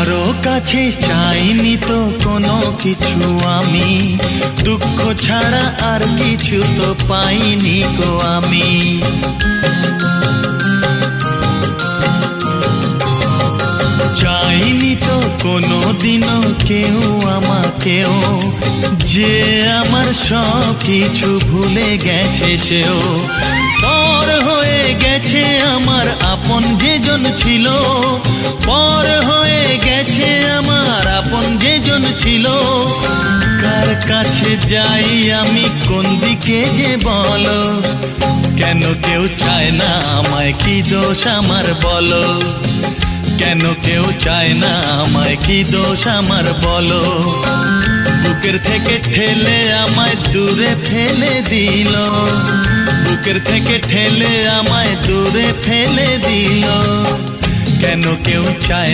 কারো কাছে চাইনি তো কোনো কিছু আমি, দুঃখ ছাড়া আর কিছু তো পাইনি গো আমি। চাইনি তো কোনো দিনও কেউ আমাকেও, যে আমার সব কিছু ভুলে গেছে সেও। পর হয়ে গেছে আমার আপন যেজন ছিল, পর হয়ে গেছে আমার আপন যেজন ছিল। কার কাছে যাই আমি, কোন দিকে যে বলো, কেন কেউ চায় না আমায়, কি দোষ আমার বলো, কেন কেউ চায় না আমায়, কি দোষ আমার বলো। বুকের থেকে ঠেলে আমায় দূরে ফেলে দিল, বুকের থেকে ঠেলে আমায় দূরে ফেলে দিল, কেন কেউ চায়